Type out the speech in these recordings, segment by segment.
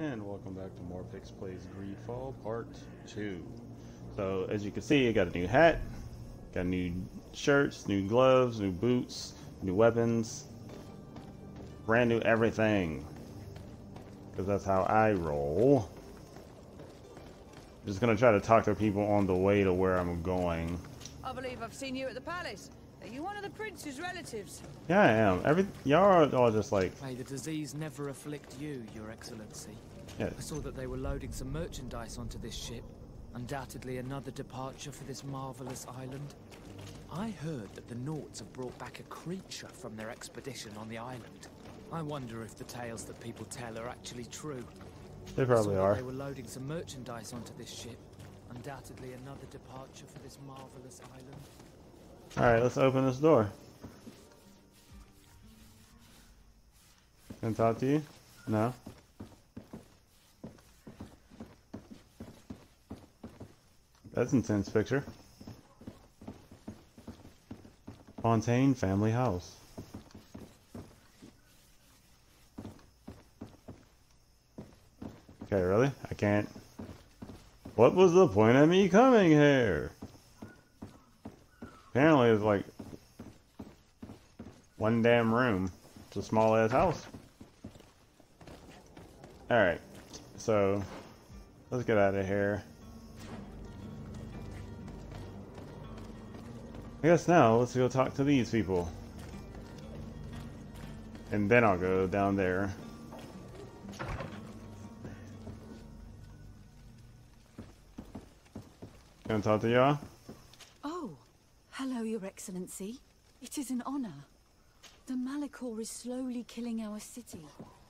And welcome back to Morrpix Plays GreedFall Part 2. So, as you can see, I got a new hat, got new shirts, new gloves, new boots, new weapons, brand new everything. Because that's how I roll. I'm just gonna try to talk to people on the way to where I'm going. I believe I've seen you at the palace. Are you one of the prince's relatives? Yeah, I am. Y'all are all just like... May the disease never afflict you, Your Excellency. Yeah. I saw that they were loading some merchandise onto this ship. Undoubtedly another departure for this marvelous island. I heard that the Nauts have brought back a creature from their expedition on the island. I wonder if the tales that people tell are actually true. They probably are. They were loading some merchandise onto this ship. Undoubtedly another departure for this marvelous island. Alright, let's open this door. Can I talk to you? No? That's an intense picture. Fontaine family house. Okay, really? I can't. What was the point of me coming here? Apparently it's like one damn room. It's a small ass house. Alright, so let's get out of here. I guess now let's go talk to these people. And then I'll go down there. Gonna talk to y'all? Oh, hello, Your Excellency. It is an honor. The Malachor is slowly killing our city.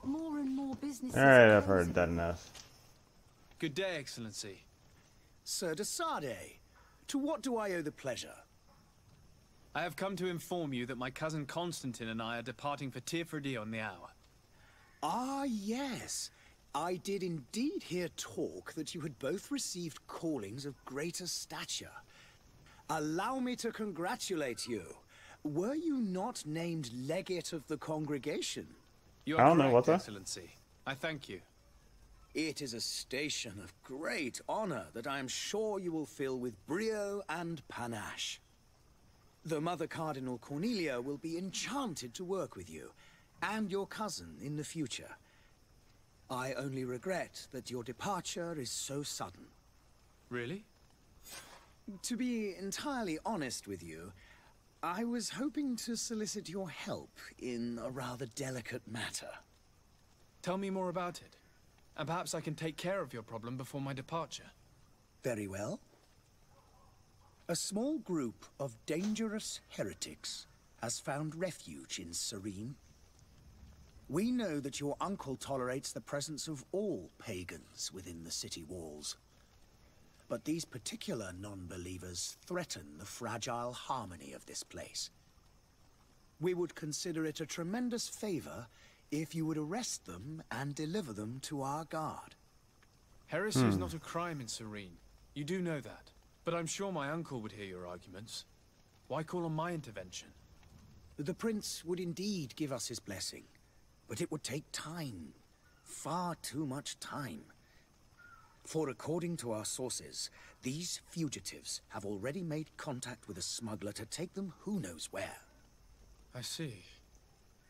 More and more businesses. Alright, I've heard that enough. Good day, Excellency. Sir de Sade, to what do I owe the pleasure? I have come to inform you that my cousin Constantine and I are departing for Tirfredi on the hour. Ah, yes. I did indeed hear talk that you had both received callings of greater stature. Allow me to congratulate you. Were you not named legate of the congregation? You I are don't know correct, what the... Excellency. I thank you. It is a station of great honor that I am sure you will fill with brio and panache. The Mother Cardinal Cornelia will be enchanted to work with you, and your cousin in the future. I only regret that your departure is so sudden. Really? To be entirely honest with you, I was hoping to solicit your help in a rather delicate matter. Tell me more about it, and perhaps I can take care of your problem before my departure. Very well. A small group of dangerous heretics has found refuge in Serene. We know that your uncle tolerates the presence of all pagans within the city walls. But these particular non-believers threaten the fragile harmony of this place. We would consider it a tremendous favor if you would arrest them and deliver them to our guard. Heresy is not a crime in Serene. You do know that. But I'm sure my uncle would hear your arguments. Why call on my intervention? The prince would indeed give us his blessing, but it would take time. Far too much time. For according to our sources, these fugitives have already made contact with a smuggler to take them who knows where. I see.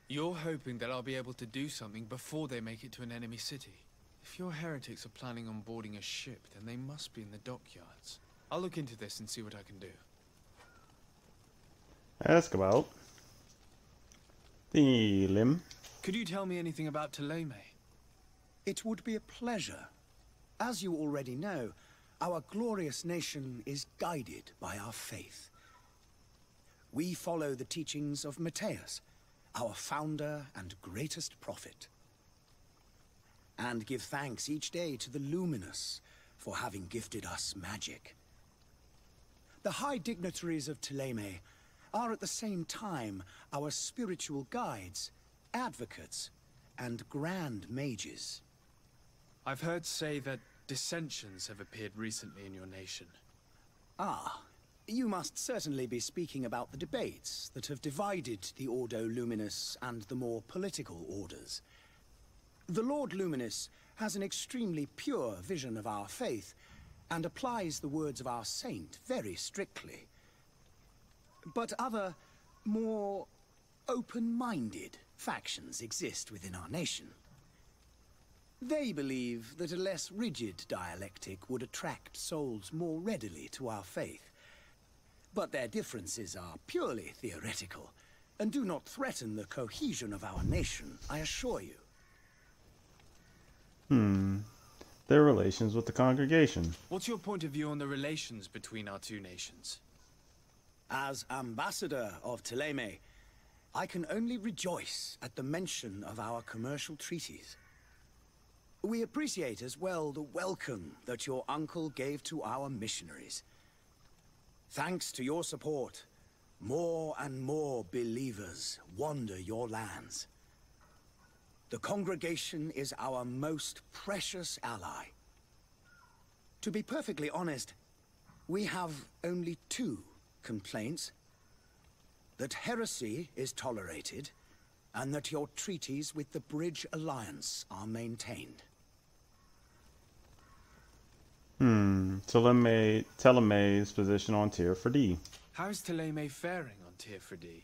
You're hoping that I'll be able to do something before they make it to an enemy city. If your heretics are planning on boarding a ship, then they must be in the dockyards. I'll look into this and see what I can do. Ask about the limb. Could you tell me anything about Thélème? It would be a pleasure. As you already know, our glorious nation is guided by our faith. We follow the teachings of Matthias, our founder and greatest prophet, and give thanks each day to the Luminous for having gifted us magic. The high dignitaries of Thélème are at the same time our spiritual guides, advocates, and grand mages. I've heard say that dissensions have appeared recently in your nation. Ah, you must certainly be speaking about the debates that have divided the Ordo Luminous and the more political orders. The Lord Luminous has an extremely pure vision of our faith and applies the words of our saint very strictly. But other, more open-minded factions exist within our nation. They believe that a less rigid dialectic would attract souls more readily to our faith. But their differences are purely theoretical, and do not threaten the cohesion of our nation, I assure you. Their relations with the congregation. What's your point of view on the relations between our two nations? As ambassador of Thélème, I can only rejoice at the mention of our commercial treaties. We appreciate as well the welcome that your uncle gave to our missionaries. Thanks to your support, more and more believers wander your lands. The congregation is our most precious ally. To be perfectly honest, we have only two complaints. That heresy is tolerated, and that your treaties with the Bridge Alliance are maintained. Theleme's position on Tier for D. How is Thélème faring on Tier for D?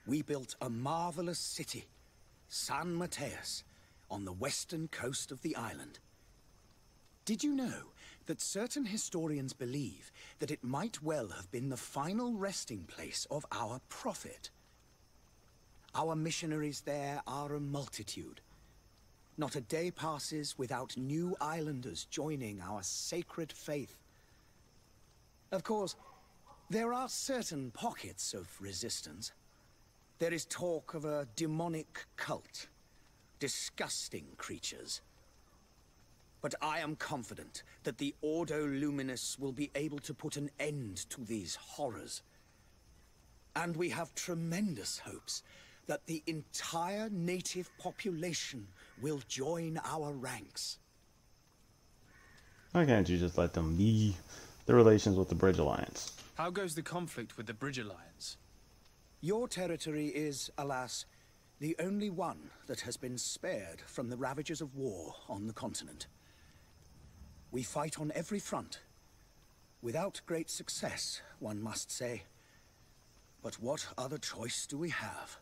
We built a marvelous city, San Mateus, on the western coast of the island. Did you know that certain historians believe that it might well have been the final resting place of our prophet? Our missionaries there are a multitude. Not a day passes without new islanders joining our sacred faith. Of course, there are certain pockets of resistance. There is talk of a demonic cult. Disgusting creatures. But I am confident that the Ordo Luminous will be able to put an end to these horrors. And we have tremendous hopes that the entire native population will join our ranks. Why can't you just let them be? The relations with the Bridge Alliance. How goes the conflict with the Bridge Alliance? Your territory is, alas, the only one that has been spared from the ravages of war on the continent. We fight on every front. Without great success, one must say. But what other choice do we have?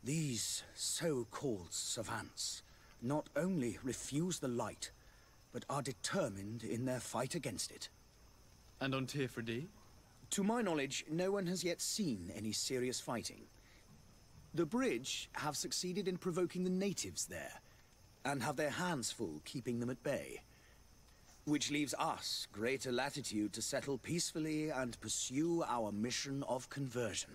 These so-called savants not only refuse the light, but are determined in their fight against it. And on Tier for D? To my knowledge, no one has yet seen any serious fighting. The Bridge have succeeded in provoking the natives there, and have their hands full keeping them at bay. Which leaves us greater latitude to settle peacefully and pursue our mission of conversion.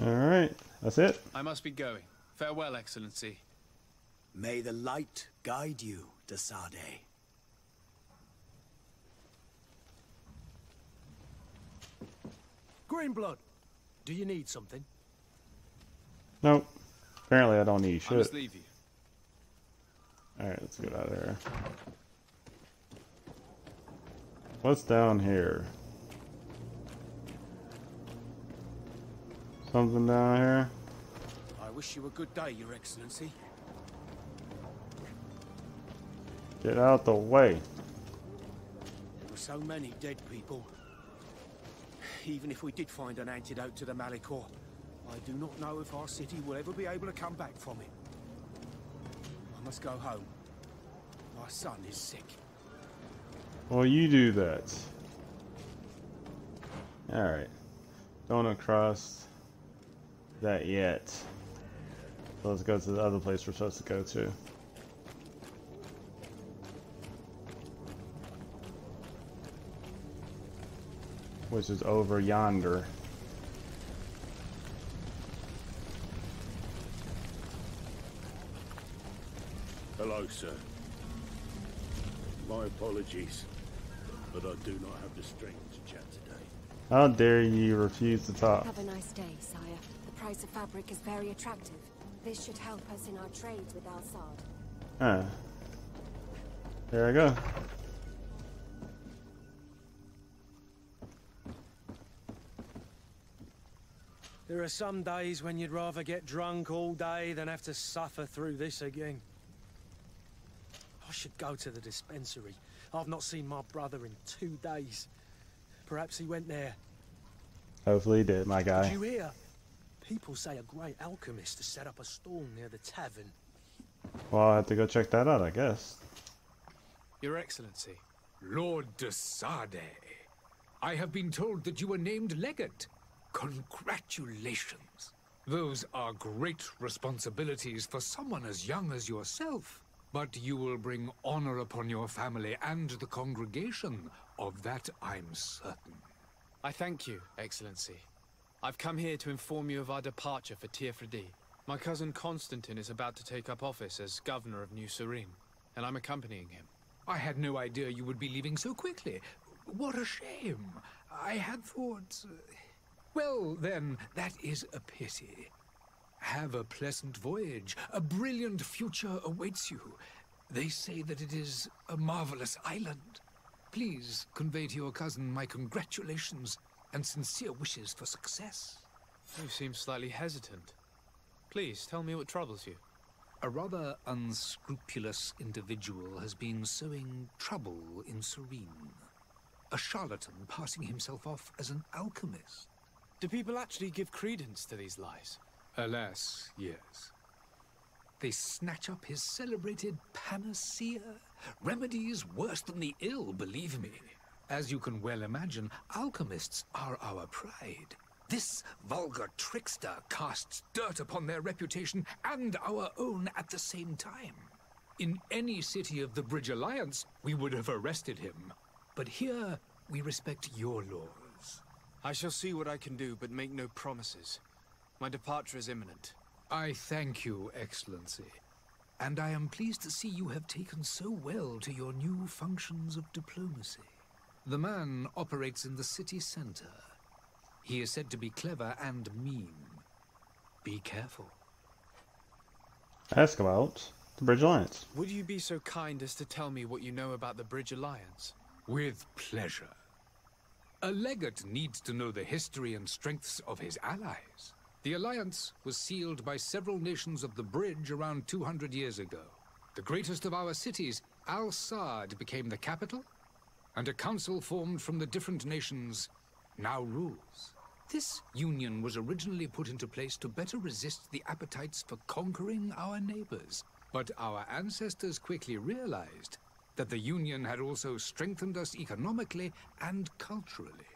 Alright, that's it. I must be going. Farewell, Excellency. May the light guide you, de Sade. Greenblood, do you need something? Nope. Apparently I don't need I shit. must leave you. Alright, let's get out of there. What's down here? Something down here? I wish you a good day, Your Excellency. Get out the way. There were so many dead people. Even if we did find an antidote to the Malicor, I do not know if our city will ever be able to come back from it. I must go home. My son is sick. Well, you do that. Alright. Don't wanna cross that yet. So let's go to the other place we're supposed to go to. Which is over yonder. Hello, sir. My apologies, but I do not have the strength to chat today. How dare you refuse to talk? Have a nice day, sire. The price of fabric is very attractive. This should help us in our trades with Al-Sad. Huh. There I go. There are some days when you'd rather get drunk all day than have to suffer through this again. I should go to the dispensary. I've not seen my brother in 2 days. Perhaps he went there. Hopefully he did, my Did guy. you hear? People say a great alchemist has set up a stall near the tavern. Well, I'll have to go check that out, I guess. Your Excellency, Lord de Sade, I have been told that you were named Legate. Congratulations. Those are great responsibilities for someone as young as yourself. But you will bring honor upon your family and the congregation. Of that I'm certain. I thank you, Excellency. I've come here to inform you of our departure for Teerfredi. My cousin Constantine is about to take up office as governor of New Serene, and I'm accompanying him. I had no idea you would be leaving so quickly. What a shame. I had thought... Well, then, that is a pity. Have a pleasant voyage. A brilliant future awaits you. They say that it is a marvelous island. Please convey to your cousin my congratulations and sincere wishes for success. You seem slightly hesitant. Please, tell me what troubles you. A rather unscrupulous individual has been sowing trouble in Serene. A charlatan passing himself off as an alchemist. Do people actually give credence to these lies? Alas, yes. They snatch up his celebrated panacea. Remedies worse than the ill, believe me. As you can well imagine, alchemists are our pride. This vulgar trickster casts dirt upon their reputation and our own at the same time. In any city of the Bridge Alliance, we would have arrested him. But here, we respect your laws. I shall see what I can do, but make no promises. My departure is imminent. I thank you, Excellency. And I am pleased to see you have taken so well to your new functions of diplomacy. The man operates in the city center. He is said to be clever and mean. Be careful. Ask about the Bridge Alliance. Would you be so kind as to tell me what you know about the Bridge Alliance? With pleasure. A legate needs to know the history and strengths of his allies. The alliance was sealed by several nations of the Bridge around 200 years ago. The greatest of our cities, Al-Sad, became the capital, and a council formed from the different nations now rules. This union was originally put into place to better resist the appetites for conquering our neighbors. But our ancestors quickly realized that the union had also strengthened us economically and culturally.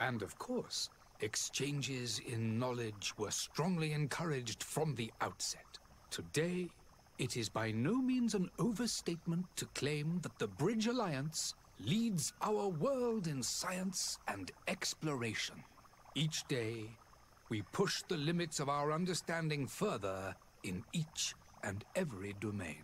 And of course, exchanges in knowledge were strongly encouraged from the outset. Today, it is by no means an overstatement to claim that the Bridge Alliance leads our world in science and exploration. Each day, we push the limits of our understanding further in each and every domain.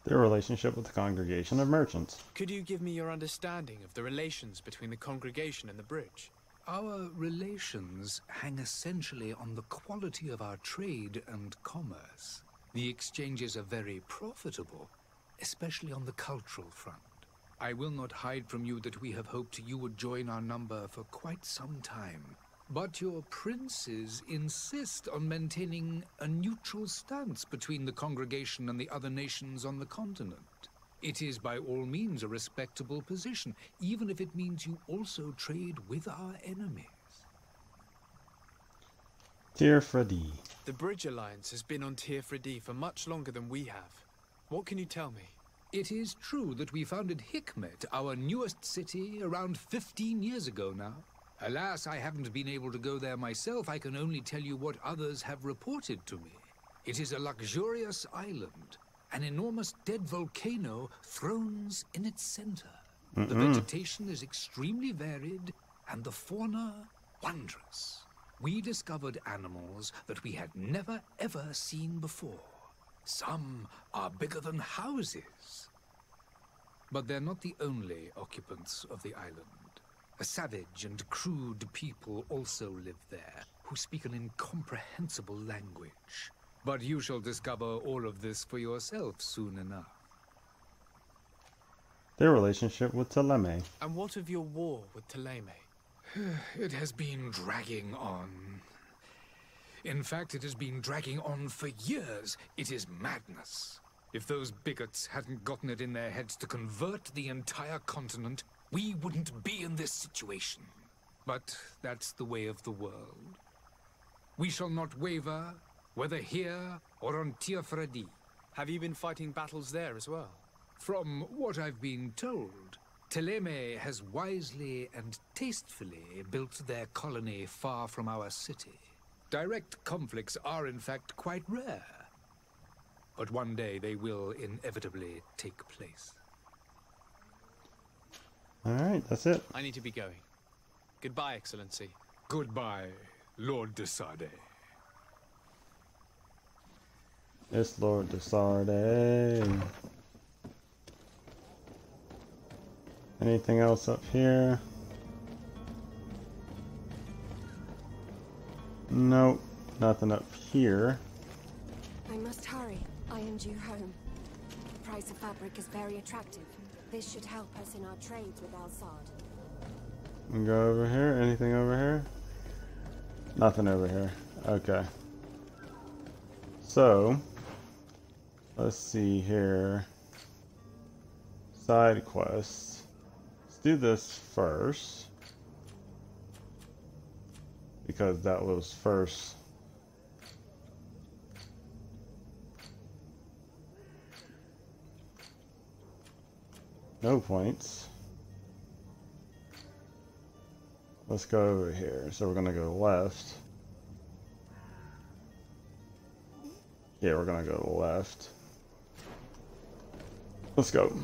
Their relationship with the Congregation of Merchants. Could you give me your understanding of the relations between the congregation and the bridge? Our relations hang essentially on the quality of our trade and commerce. The exchanges are very profitable, especially on the cultural front. I will not hide from you that we have hoped you would join our number for quite some time. But your princes insist on maintaining a neutral stance between the congregation and the other nations on the continent. It is by all means a respectable position, even if it means you also trade with our enemies. Teerfredi. The Bridge Alliance has been on Teerfredi for much longer than we have. What can you tell me? It is true that we founded Hikmet, our newest city, around 15 years ago now. Alas, I haven't been able to go there myself. I can only tell you what others have reported to me. It is a luxurious island. An enormous dead volcano thrones in its center. The vegetation is extremely varied, and the fauna wondrous. We discovered animals that we had never ever seen before. Some are bigger than houses. But they're not the only occupants of the island. A savage and crude people also live there, who speak an incomprehensible language. But you shall discover all of this for yourself soon enough. Their relationship with Teleme. And what of your war with Teleme? It has been dragging on. In fact, it has been dragging on for years. It is madness. If those bigots hadn't gotten it in their heads to convert the entire continent, we wouldn't be in this situation. But that's the way of the world. We shall not waver, whether here or on Tir Fredi. Have you been fighting battles there as well? From what I've been told, Teleme has wisely and tastefully built their colony far from our city. Direct conflicts are in fact quite rare. But one day they will inevitably take place. Alright, that's it. I need to be going. Goodbye, Excellency. Goodbye, Lord de Sardet. It's Lord de Sardet. Anything else up here? Nope, nothing up here. I must hurry. I am due home. The price of fabric is very attractive. This should help us in our trades with Al-Sad. We go over here. Anything over here? Nothing over here. Okay. So, let's see here. Side quests. Let's do this first. Because that was first. No points. Let's go over here. So we're gonna go left. Yeah, we're gonna go left. Let's go.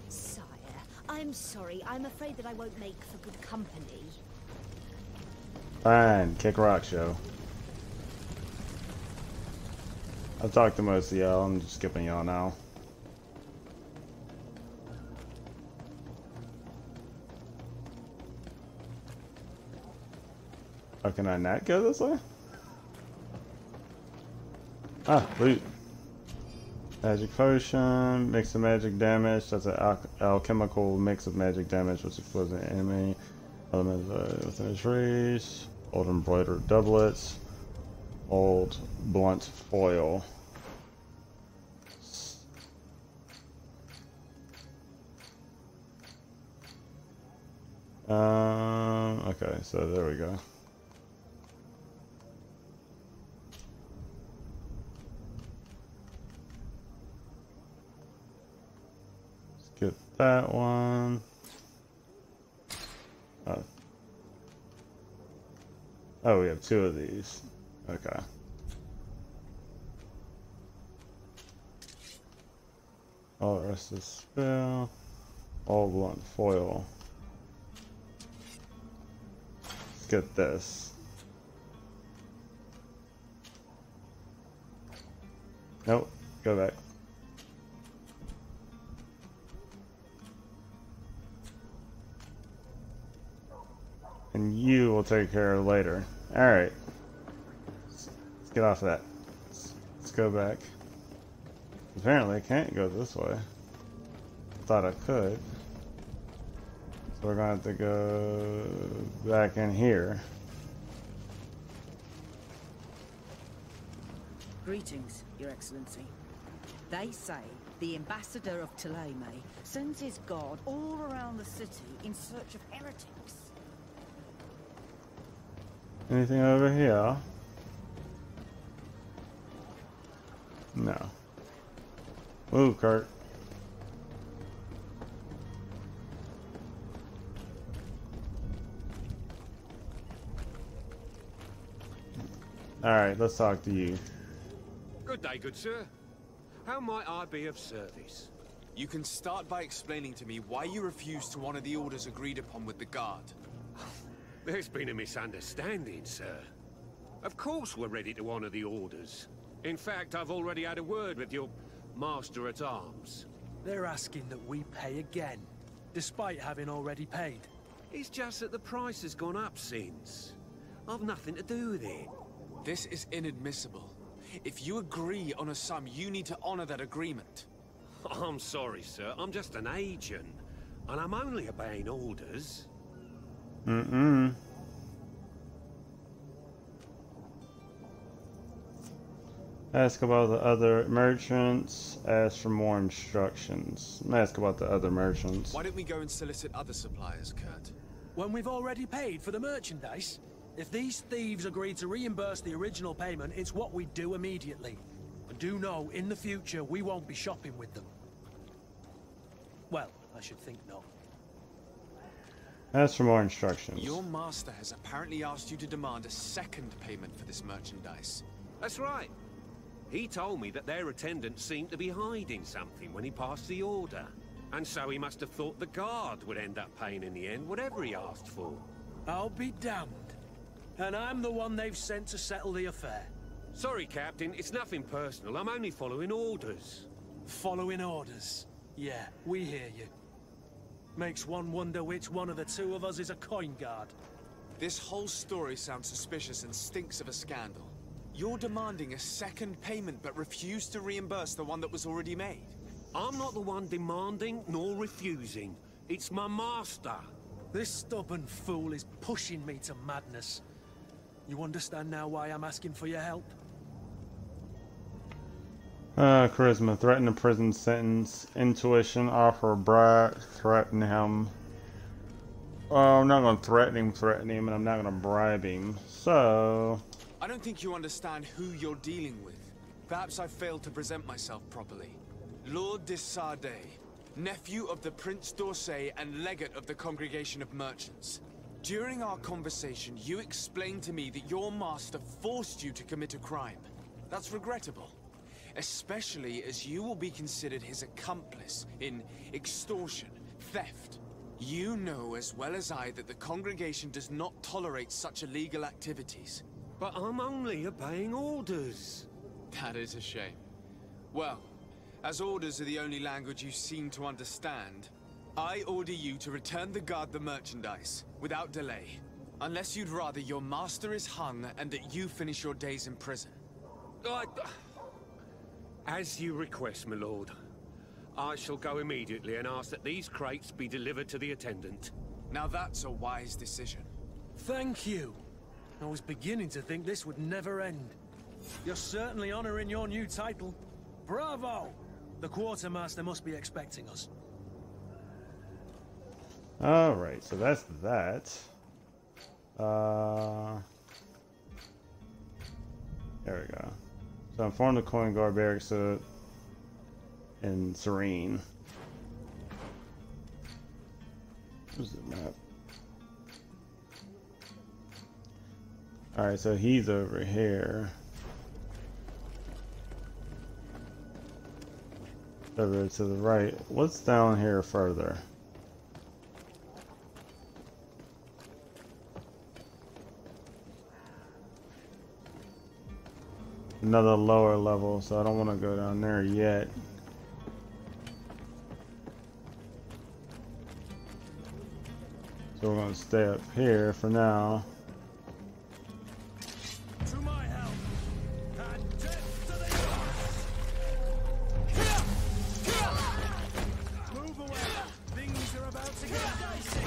Sire, I'm sorry. I'm afraid that I won't make for good company. Fine, kick rock show. I've talked to most of y'all. I'm just skipping y'all now. Oh, can I not go this way? Ah, loot. Magic potion, mix of magic damage. That's an alchemical mix of magic damage which explodes an enemy. Element within his range. Old embroidered doublets. Old blunt foil. Okay, so there we go. Get that one. Oh, we have two of these. Okay. All the rest is spell. All blunt foil. Let's get this. Nope. Go back. And you will take care of later. Alright. Let's get off of that. Let's go back. Apparently I can't go this way. Thought I could. So we're gonna have to go back in here. Greetings, Your Excellency. They say the ambassador of Teleme sends his guard all around the city in search of heretics. Anything over here? No. Move, Kurt. Alright, let's talk to you. Good day, good sir. How might I be of service? You can start by explaining to me why you refuse to honor the orders agreed upon with the guard. There's been a misunderstanding, sir. Of course we're ready to honor the orders. In fact, I've already had a word with your master-at-arms. They're asking that we pay again, despite having already paid. It's just that the price has gone up since. I've nothing to do with it. This is inadmissible. If you agree on a sum, you need to honor that agreement. I'm sorry, sir. I'm just an agent. And I'm only obeying orders. Ask about the other merchants. Ask for more instructions. Ask about the other merchants. Why don't we go and solicit other suppliers, Kurt? When we've already paid for the merchandise? If these thieves agree to reimburse the original payment, it's what we do immediately. And do know, in the future, we won't be shopping with them. Well, I should think not. Ask for more instructions. Your master has apparently asked you to demand a second payment for this merchandise. That's right. He told me that their attendants seemed to be hiding something when he passed the order. And so he must have thought the guard would end up paying in the end, whatever he asked for. I'll be damned. And I'm the one they've sent to settle the affair. Sorry, Captain, it's nothing personal. I'm only following orders. Following orders? Yeah, we hear you. Makes one wonder which one of the two of us is a coin guard. This whole story sounds suspicious and stinks of a scandal. You're demanding a second payment but refuse to reimburse the one that was already made. I'm not the one demanding nor refusing. It's my master. This stubborn fool is pushing me to madness. You understand now why I'm asking for your help? Charisma. Threaten a prison sentence. Intuition. Offer a bribe. Threaten him. Oh, I'm not going to threaten him, and I'm not going to bribe him. So... I don't think you understand who you're dealing with. Perhaps I failed to present myself properly. Lord de Sardet, nephew of the Prince d'Orsay and legate of the Congregation of Merchants. During our conversation, you explained to me that your master forced you to commit a crime. That's regrettable. Especially as you will be considered his accomplice in extortion, theft. You know as well as I that the Congregation does not tolerate such illegal activities. But I'm only obeying orders. That is a shame. Well, as orders are the only language you seem to understand, I order you to return the guard the merchandise, without delay. Unless you'd rather your master is hung and that you finish your days in prison. As you request, my lord. I shall go immediately and ask that these crates be delivered to the attendant. Now that's a wise decision. Thank you. I was beginning to think this would never end. You're certainly honoring your new title. Bravo! The quartermaster must be expecting us. Alright, so that's that. There we go. So inform the coin guard barracks in Serene. Where's the map? Alright, so he's over here. Over to the right. What's down here further? Another lower level, so I don't want to go down there yet. So we're going to stay up here for now. To my help, and death to the move away. Things are about to get dicey.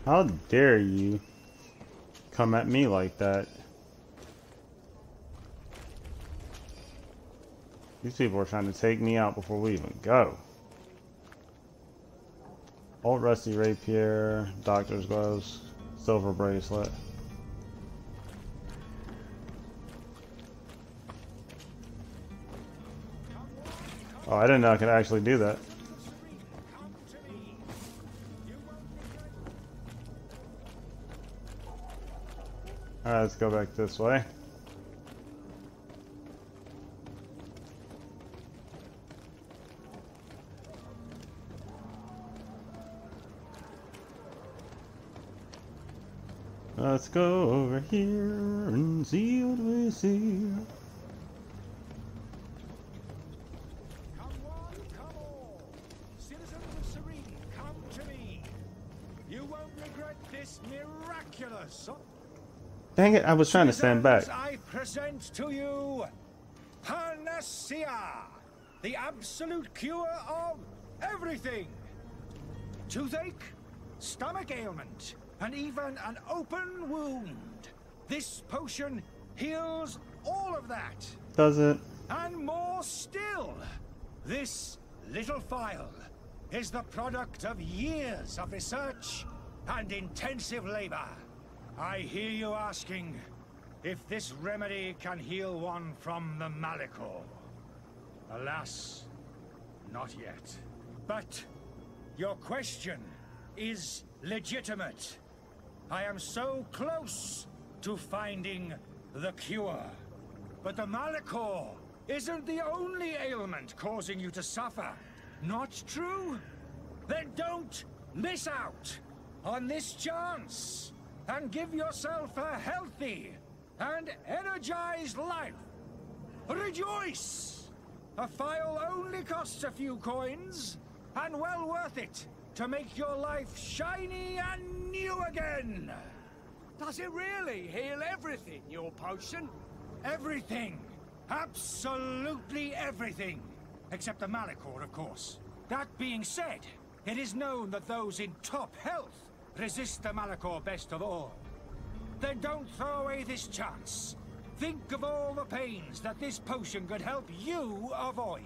How dare you come at me like that? These people are trying to take me out before we even go. Old rusty rapier, doctor's gloves, silver bracelet. Oh, I didn't know I could actually do that. Alright, let's go back this way. Let's go over here and see what we see. Come one, come all. Citizens of Serene, come to me. You won't regret this miraculous. Dang it, I was trying to stand back. I present to you Panacea, the absolute cure of everything. Toothache, stomach ailment, and even an open wound. This potion heals all of that. Does it? And more still. This little phial is the product of years of research and intensive labor. I hear you asking if this remedy can heal one from the Malicor. Alas, not yet. But your question is legitimate. I am so close to finding the cure. But the Malicor isn't the only ailment causing you to suffer. Not true? Then don't miss out on this chance and give yourself a healthy and energized life. Rejoice! A phial only costs a few coins, and well worth it to make your life shiny and new again. Does it really heal everything, your potion? Everything. Absolutely everything. Except the Malicor, of course. That being said, it is known that those in top health resist the Malicor best of all. Then don't throw away this chance. Think of all the pains that this potion could help you avoid.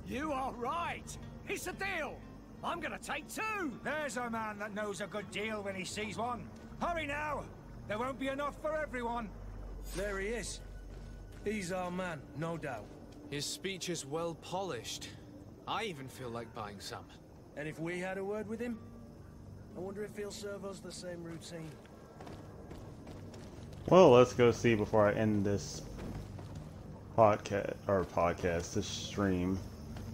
You are right. It's a deal. I'm gonna take two. There's a man that knows a good deal when he sees one. Hurry now. There won't be enough for everyone. There he is. He's our man, no doubt. His speech is well polished. I even feel like buying some. And if we had a word with him? I wonder if he'll serve us the same routine. Well, let's go see before I end this podcast, this stream.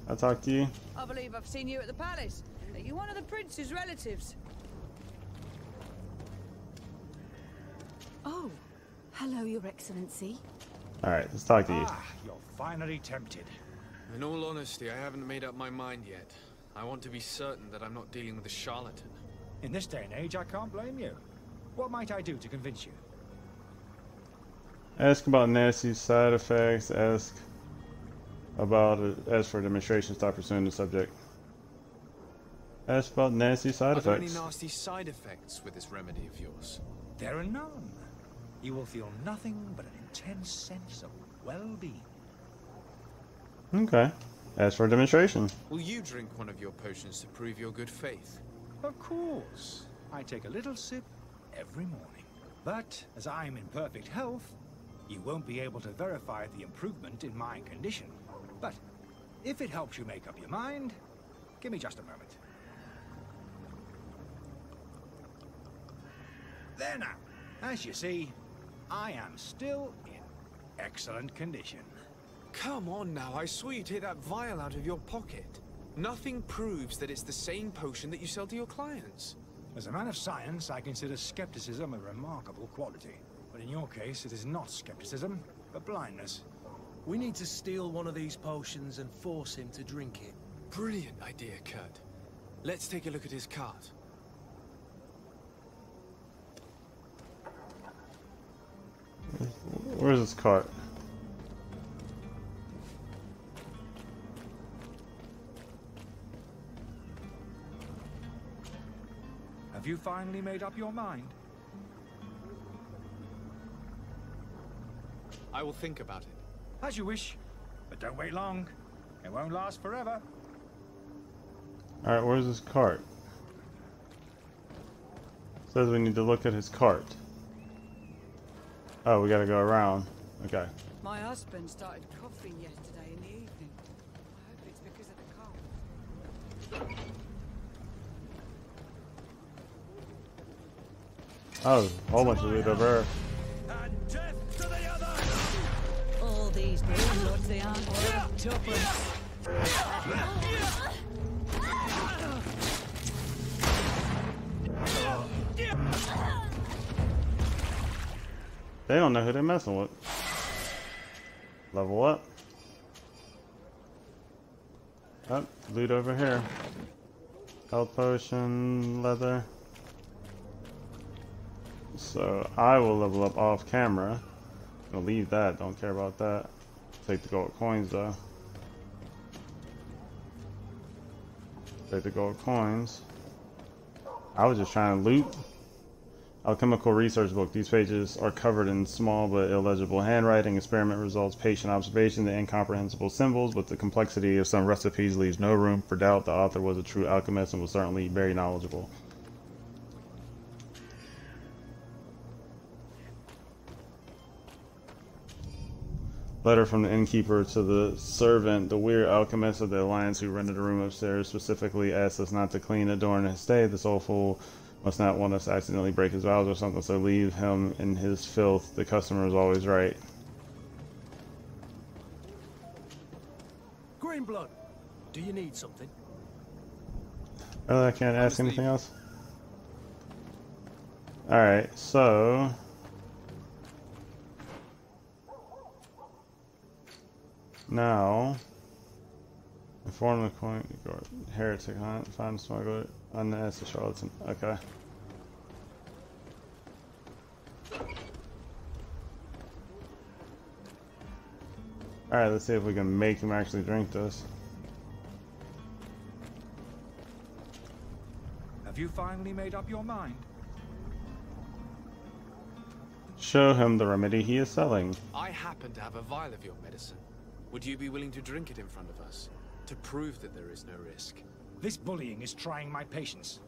I'll talk to you. I believe I've seen you at the palace. Are you one of the prince's relatives? Oh, hello, Your Excellency. Alright, let's talk to you. Ah, you're finally tempted. In all honesty, I haven't made up my mind yet. I want to be certain that I'm not dealing with a charlatan. In this day and age, I can't blame you. What might I do to convince you? Ask about nasty side effects. Ask for demonstration. Stop pursuing the subject. Ask about nasty side Are there effects. any nasty side effects with this remedy of yours? There are none. You will feel nothing but an intense sense of well-being. Okay. Ask for a demonstration. Will you drink one of your potions to prove your good faith? Of course. I take a little sip every morning. But as I'm in perfect health, you won't be able to verify the improvement in my condition. But if it helps you make up your mind, give me just a moment. There now. As you see, I am still in excellent condition. Come on now, I swear you take that vial out of your pocket. Nothing proves that it's the same potion that you sell to your clients. As a man of science, I consider skepticism a remarkable quality. But in your case, it is not skepticism, but blindness. We need to steal one of these potions and force him to drink it. Brilliant idea, Kurt. Let's take a look at his cart. Where's this cart? Have you finally made up your mind? I will think about it. As you wish, but don't wait long. It won't last forever. Alright, where's this cart? Says we need to look at his cart. Oh, we gotta go around. Okay. My husband started coughing yesterday in the evening. I hope it's because of the cold. Oh, a whole bunch of loot over here. And death to the other! All these lords, they aren't worth tuppence. They don't know who they're messing with. Level up. Oh, loot over here. Health potion, leather. So I will level up off camera. I'll leave that, don't care about that. Take the gold coins though. Take the gold coins. I was just trying to loot. Alchemical research book. These pages are covered in small but illegible handwriting, experiment results, patient observation, and incomprehensible symbols, but the complexity of some recipes leaves no room for doubt. The author was a true alchemist and was certainly very knowledgeable. Letter from the innkeeper to the servant. The weird alchemist of the Alliance who rented a room upstairs specifically asked us not to clean it during his stay. This old fool must not want us to accidentally break his vows or something, so leave him in his filth. The customer is always right. Greenblood, do you need something? Really, I can't ask anything else? Alright, so... now... inform the coin... heretic hunt, find smuggler, unasked the charlatan. Okay. Alright, let's see if we can make him actually drink this. Have you finally made up your mind? Show him the remedy he is selling. I happen to have a vial of your medicine. Would you be willing to drink it in front of us? To prove that there is no risk? This bullying is trying my patience.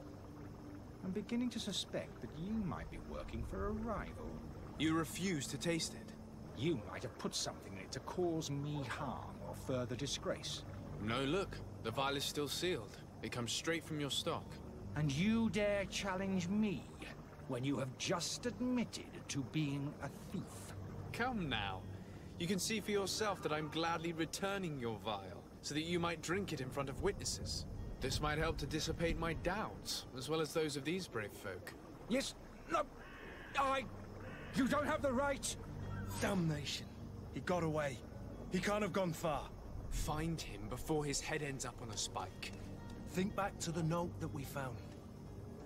I'm beginning to suspect that you might be working for a rival. You refuse to taste it? You might have put something in it to cause me harm or further disgrace. No, look. The vial is still sealed. It comes straight from your stock. And you dare challenge me when you have just admitted to being a thief? Come now. You can see for yourself that I'm gladly returning your vial, so that you might drink it in front of witnesses. This might help to dissipate my doubts, as well as those of these brave folk. Yes, no, you don't have the right! Damnation. He got away. He can't have gone far. Find him before his head ends up on a spike. Think back to the note that we found.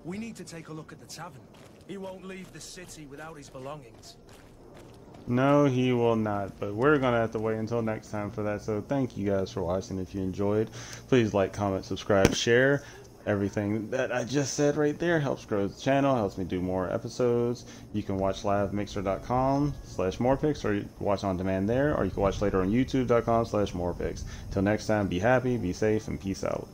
We need to take a look at the tavern. He won't leave the city without his belongings. No, he will not, but we're gonna have to wait until next time for that. So thank you guys for watching. If you enjoyed, please like, comment, subscribe, share. Everything that I just said right there helps grow the channel, helps me do more episodes. You can watch live mixer.com/Morrpix, or you can watch on demand there, or you can watch later on youtube.com/Morrpix. Till next time, be happy, be safe, and peace out.